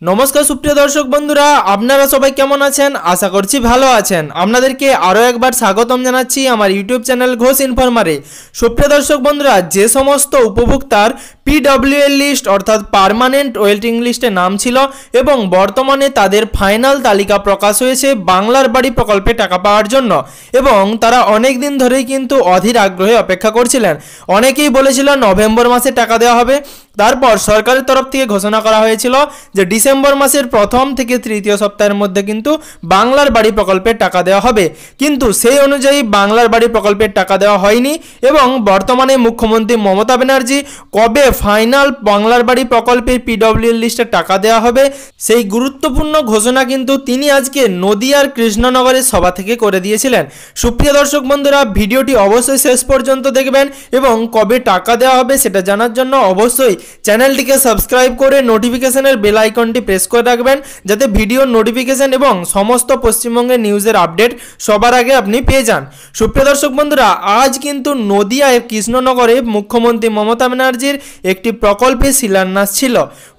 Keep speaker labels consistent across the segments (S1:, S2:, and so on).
S1: নমস্কার সুপ্রিয় দর্শক বন্ধুরা, আপনারা সবাই কেমন আছেন? আশা করছি ভালো আছেন। আপনাদেরকে আরও একবার স্বাগতম জানাচ্ছি আমার ইউটিউব চ্যানেল ঘোষ ইনফরমারে। সুপ্রিয় দর্শক বন্ধুরা, যে সমস্ত উপভোক্তার পিডব্লিউএল লিস্ট অর্থাৎ পার্মানেন্ট ওয়েটিং লিস্টে নাম ছিল এবং বর্তমানে তাদের ফাইনাল তালিকা প্রকাশ হয়েছে বাংলার বাড়ি প্রকল্পে টাকা পাওয়ার জন্য, এবং তারা অনেক দিন ধরেই কিন্তু অধীর আগ্রহে অপেক্ষা করছিলেন। অনেকেই বলেছিল নভেম্বর মাসে টাকা দেওয়া হবে। তারপর সরকারের তরফ থেকে ঘোষণা করা হয়েছিল যে ডিসেম্বর মাসের প্রথম থেকে তৃতীয় সপ্তাহের মধ্যে কিন্তু বাংলার বাড়ি প্রকল্পের টাকা দেওয়া হবে, কিন্তু সেই অনুযায়ী বাংলার বাড়ি প্রকল্পের টাকা দেওয়া হয়নি। এবং বর্তমানে মুখ্যমন্ত্রী মমতা ব্যানার্জি কবে ফাইনাল বাংলার বাড়ি প্রকল্পের পিডব্লিউএল লিস্টে টাকা দেওয়া হবে সেই গুরুত্বপূর্ণ ঘোষণা কিন্তু তিনি আজকে নদিয়ার কৃষ্ণনগরের সভা থেকে করে দিয়েছিলেন। সুপ্রিয় দর্শক বন্ধুরা, ভিডিওটি অবশ্যই শেষ পর্যন্ত দেখবেন এবং কবে টাকা দেওয়া হবে সেটা জানার জন্য অবশ্যই চ্যানেলটিকে সাবস্ক্রাইব করে নোটিফিকেশনের বেল আইকনটি প্রেস করে রাখবেন, যাতে ভিডিওর নোটিফিকেশন এবং সমস্ত পশ্চিমবঙ্গের নিউজের আপডেট সবার আগে আপনি পেয়ে যান। সুপ্রিয় দর্শক বন্ধুরা, আজ কিন্তু নদিয়ায় কৃষ্ণনগরে মুখ্যমন্ত্রী মমতা ব্যানার্জির একটি প্রকল্পের শিলান্যাস ছিল।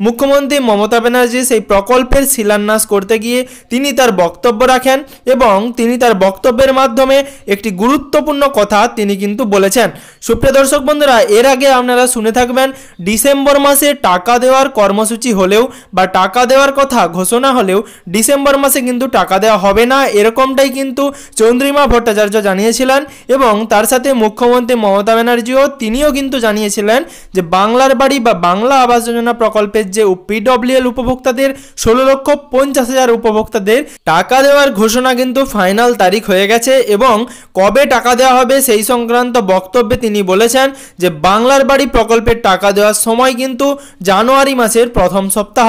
S1: মুখ্যমন্ত্রী মমতা ব্যানার্জি সেই প্রকল্পের শিলান্যাস করতে গিয়ে তিনি তার বক্তব্য রাখেন এবং তিনি তার বক্তব্যের মাধ্যমে একটি গুরুত্বপূর্ণ কথা তিনি কিন্তু বলেছেন। সুপ্রিয় দর্শক বন্ধুরা, এর আগে আপনারা শুনে থাকবেন ডিসেম্বর মাসে টাকা দেওয়ার কর্মসূচি হলেও বা টাকা দেওয়ার কথা ঘোষণা হলেও ডিসেম্বর মাসে কিন্তু টাকা দেওয়া হবে না, এরকমটাই কিন্তু চন্দ্রিমা ভট্টাচার্য জানিয়েছিলেন। এবং তার সাথে মুখ্যমন্ত্রী মমতা ব্যানার্জিও তিনিও কিন্তু জানিয়েছিলেন যে বাংলার বাড়ি বা বাংলা আবাস যোজনা প্রকল্পের যে পিডব্লিউএল উপভোক্তাদের 16,50,000 উপভোক্তাদের টাকা দেওয়ার ঘোষণা কিন্তু ফাইনাল তারিখ হয়ে গেছে। এবং কবে টাকা দেওয়া হবে সেই সংক্রান্ত বক্তব্যে তিনি বলেছেন যে বাংলার বাড়ি প্রকল্পের টাকা দেওয়ার সময় কিন্তু জানুয়ারি মাসের প্রথম সপ্তাহ,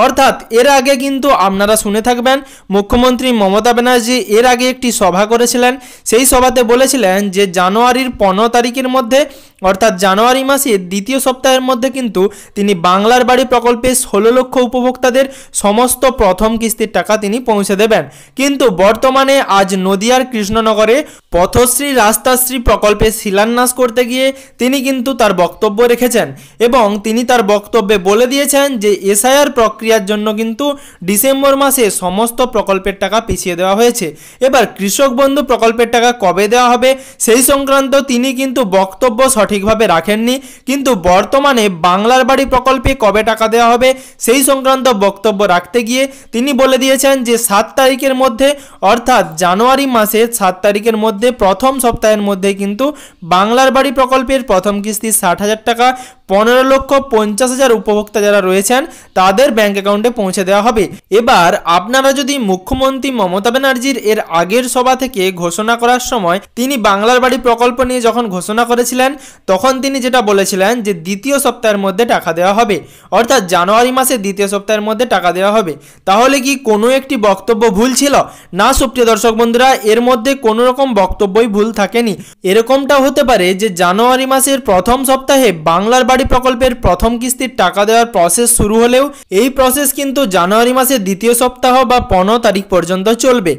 S1: অর্থাৎ এর আগে কিন্তু আপনারা শুনে থাকবেন মুখ্যমন্ত্রী মমতা ব্যানার্জি এর আগে একটি সভা করেছিলেন। সেই সভাতে বলেছিলেন যে জানুয়ারির 15 তারিখের মধ্যে অর্থাৎ জানুয়ারি মাসের দ্বিতীয় সপ্তাহের মধ্যে কিন্তু তিনি বাংলার বাড়ি প্রকল্পে 16 লক্ষ উপভোক্তাদের সমস্ত প্রথম কিস্তির টাকা তিনি পৌঁছে দেবেন। কিন্তু বর্তমানে আজ নদিয়ার কৃষ্ণনগরে পথশ্রী রাস্তাশ্রী প্রকল্পে শিলান্যাস করতে গিয়ে তিনি কিন্তু তার বক্তব্য রেখেছেন এবং তিনি তার বক্তব্যে বলে দিয়েছেন যে এসআইআর প্রক্রিয়ার জন্য কিন্তু ডিসেম্বর মাসে সমস্ত প্রকল্পের টাকা পিছিয়ে দেওয়া হয়েছে। এবার কৃষক বন্ধু প্রকল্পের টাকা কবে দেওয়া হবে সেই সংক্রান্ত তিনি কিন্তু বক্তব্য সঠিকভাবে রাখেননি, কিন্তু বর্তমানে বাংলার বাড়ি প্রকল্পে কবে টাকা দেওয়া হবে সেই সংক্রান্ত বক্তব্য রাখতে গিয়ে তিনি বলে দিয়েছেন যে 7 তারিখের মধ্যে অর্থাৎ জানুয়ারি মাসের 7 তারিখের মধ্যে প্রথম সপ্তাহের মধ্যে কিন্তু বাংলার বাড়ি প্রকল্পের প্রথম কিস্তি 60,000 টাকা 15,50,000 উপভোক্তা যারা রয়েছেন তাদের ব্যাংক অ্যাকাউন্টে পৌঁছে দেওয়া হবে। এবার আপনারা যদি মুখ্যমন্ত্রী মমতা ব্যানার্জির এর আগের সভা থেকে ঘোষণা করার সময় তিনি বাংলার বাড়ি প্রকল্প নিয়ে যখন ঘোষণা করেছিলেন তখন তিনি যেটা বলেছিলেন যে দ্বিতীয় সপ্তাহের মধ্যে টাকা দেওয়া হবে, অর্থাৎ জানুয়ারি মাসের দ্বিতীয় সপ্তাহের মধ্যে টাকা দেওয়া হবে, তাহলে কি কোনো একটি বক্তব্য ভুল ছিল? না সুপ্রিয় দর্শক বন্ধুরা, এর মধ্যে কোনো রকম বক্তব্যই ভুল থাকেনি। এরকমটা হতে পারে যে জানুয়ারি মাসের প্রথম সপ্তাহে বাংলার বাড়ি প্রকল্পের প্রথম কিস্তির টাকা দেওয়ার প্রসেস শুরু হলেও এই প্রসেস কিন্তু জানুয়ারি মাসের দ্বিতীয় সপ্তাহ বা 15 তারিখ পর্যন্ত চলবে।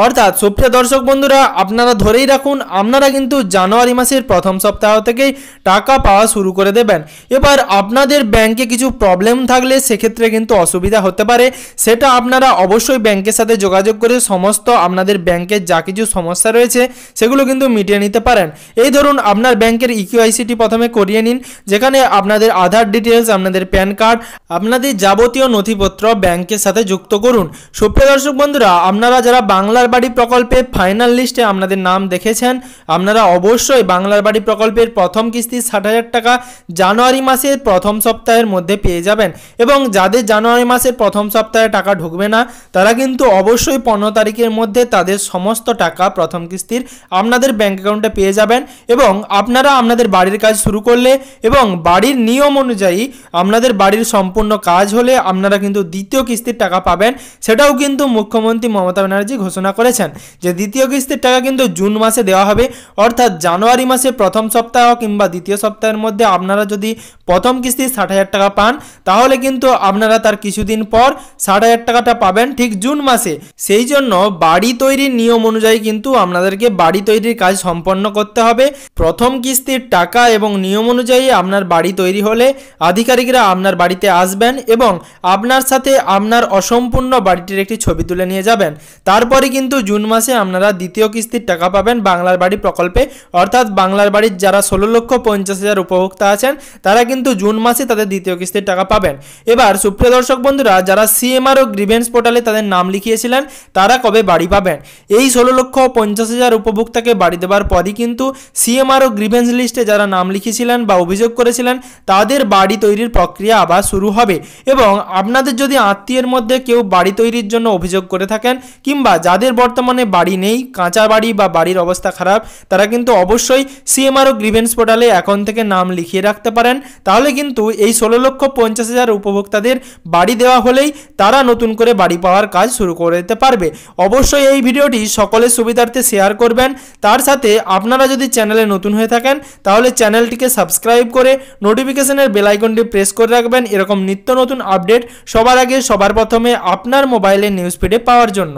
S1: অর্থাৎ সুপ্রিয় দর্শক বন্ধুরা, আপনারা ধরেই রাখুন আপনারা কিন্তু জানুয়ারি মাসের প্রথম সপ্তাহ থেকেই টাকা পাওয়া শুরু করে দেবেন। এবার আপনাদের ব্যাংকে কিছু প্রবলেম থাকলে সেক্ষেত্রে কিন্তু অসুবিধা হতে পারে, সেটা আপনারা অবশ্যই ব্যাংকের সাথে যোগাযোগ করে সমস্ত আপনাদের ব্যাংকের যা কিছু সমস্যা রয়েছে সেগুলো কিন্তু মিটিয়ে নিতে পারেন। এই ধরুন আপনার ব্যাংকের ইকিউআইসিটি প্রথমে করিয়ে নিন, যেখানে আপনাদের আধার ডিটেলস, আপনাদের প্যান কার্ড, আপনাদের যাবতীয় নথিপত্র ব্যাংকের সাথে যুক্ত করুন। সুপ্রিয় দর্শক বন্ধুরা, আপনারা যারা বাংলার বাড়ি প্রকল্পে ফাইনাল লিস্টে আপনাদের নাম দেখেছেন আপনারা অবশ্যই বাংলার বাড়ি প্রকল্পের প্রথম কিস্তি 60,000 টাকা জানুয়ারি মাসের প্রথম সপ্তাহের মধ্যে পেয়ে যাবেন। এবং যাদের জানুয়ারি মাসের প্রথম সপ্তাহে টাকা ঢুকবে না তারা কিন্তু অবশ্যই 15 তারিখের মধ্যে তাদের সমস্ত টাকা প্রথম কিস্তির আপনাদের ব্যাংক অ্যাকাউন্টে পেয়ে যাবেন। এবং আপনারা আপনাদের বাড়ির কাজ শুরু করলে এবং বাড়ির নিয়ম অনুযায়ী আপনাদের বাড়ির সম্পূর্ণ কাজ হলে আপনারা কিন্তু দ্বিতীয় কিস্তির টাকা পাবেন। সেটাও কিন্তু মুখ্যমন্ত্রী মমতা ব্যানার্জি ঘোষণা করেছেন যে দ্বিতীয় কিস্তির টাকা কিন্তু জুন মাসে দেওয়া হবে, অর্থাৎ জানুয়ারি মাসে প্রথম সপ্তাহ কিংবা দ্বিতীয় সপ্তাহের মধ্যে আপনারা যদি প্রথম কিস্তি 60,000 টাকা পান, তাহলে কিন্তু আপনারা তার কিছুদিন পর 60,000 টাকাটা পাবেন ঠিক জুন মাসে। সেই জন্য বাড়ি তৈরির নিয়ম অনুযায়ী কিন্তু আপনাদেরকে বাড়ি তৈরির কাজ সম্পন্ন করতে হবে। প্রথম কিস্তির টাকা এবং নিয়ম অনুযায়ী আপনার বাড়ি তৈরি হলে আধিকারিকরা আপনার বাড়িতে আসবেন এবং আপনার সাথে আপনার অসম্পূর্ণ বাড়িটির একটি ছবি তুলে নিয়ে যাবেন। তারপরে কিন্তু জুন মাসে আপনারা দ্বিতীয় কিস্তির টাকা পাবেন বাংলার বাড়ি প্রকল্পে। অর্থাৎ বাংলার বাড়ির যারা 16,50,000 উপভোক্তা আছেন তারা কিন্তু জুন মাসে তাদের দ্বিতীয় কিস্তির টাকা পাবেন। এবার সুপ্রিয় দর্শক বন্ধুরা, যারা সিএমআরও গ্রিভেন্স পোর্টালে তাদের নাম লিখিয়েছিলেন তারা কবে বাড়ি পাবেন? এই 16,50,000 উপভোক্তাকে বাড়ি দেওয়ার পরই কিন্তু সিএমআরও গ্রিভেন্স লিস্টে যারা নাম লিখিয়েছিলেন বা অভিযোগ করেছিলেন তাদের বাড়ি তৈরির প্রক্রিয়া আবার শুরু হবে। এবং আপনাদের যদি আত্মীয়ের মধ্যে কেউ বাড়ি তৈরির জন্য অভিযোগ করে থাকেন কিংবা যাদের বর্তমানে বাড়ি নেই, কাঁচা বাড়ি বা বাড়ির অবস্থা খারাপ, তারা কিন্তু অবশ্যই সিএমআরও গ্রিভেন্স পোর্টালে এখন থেকে নাম লিখিয়ে রাখতে পারেন। তাহলে কিন্তু এই 16,50,000 উপভোক্তাদের বাড়ি দেওয়া হলেই তারা নতুন করে বাড়ি পাওয়ার কাজ শুরু করে দিতে পারবে। অবশ্যই এই ভিডিওটি সকলের সুবিধার্থে শেয়ার করবেন। তার সাথে আপনারা যদি চ্যানেলে নতুন হয়ে থাকেন তাহলে চ্যানেলটিকে সাবস্ক্রাইব করে নোটিফিকেশনের বেল আইকনটি প্রেস করে রাখবেন এরকম নিত্য নতুন আপডেট সবার আগে সবার প্রথমে আপনার মোবাইলের নিউজ ফিডে পাওয়ার জন্য।